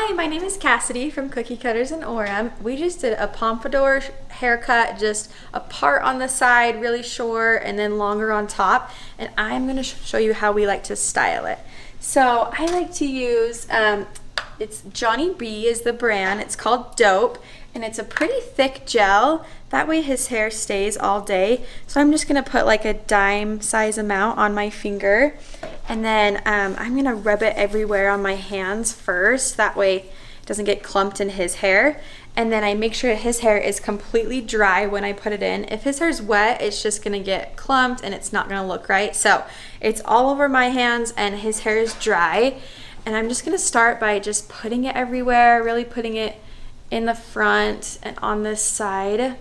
Hi, my name is Cassidy from Cookie Cutters and Orem. We just did a pompadour haircut, just a part on the side, really short, and then longer on top. And I'm going to show you how we like to style it. So I like to use, it's Johnny B is the brand. It's called Dope, and it's a pretty thick gel. That way his hair stays all day. So I'm just going to put like a dime size amount on my finger. And then I'm going to rub it everywhere on my hands first. That way it doesn't get clumped in his hair. And then I make sure his hair is completely dry when I put it in. If his hair is wet, it's just going to get clumped and it's not going to look right. So it's all over my hands and his hair is dry. And I'm just going to start by just putting it everywhere, really putting it in the front and on this side.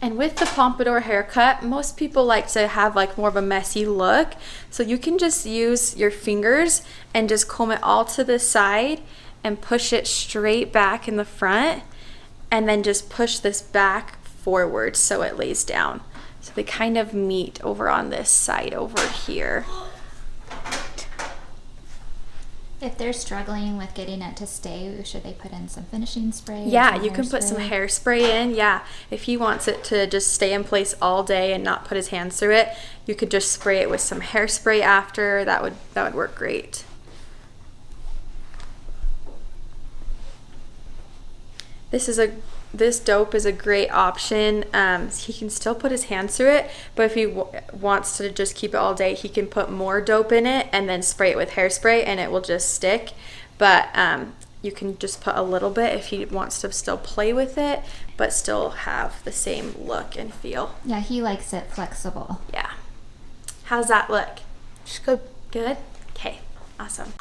And with the pompadour haircut, most people like to have like more of a messy look. So you can just use your fingers and just comb it all to the side and push it straight back in the front. And then just push this back forward so it lays down. So they kind of meet over on this side over here. If they're struggling with getting it to stay, should they put in some finishing spray? Yeah, you can put some hairspray in. Yeah, if he wants it to just stay in place all day and not put his hands through it, you could just spray it with some hairspray after. That would work great. This Dope is a great option. He can still put his hands through it, but if he wants to just keep it all day, he can put more Dope in it and then spray it with hairspray and it will just stick. But you can just put a little bit if he wants to still play with it, but still have the same look and feel. Yeah, he likes it flexible. Yeah. How's that look? It's good. Good? Okay, awesome.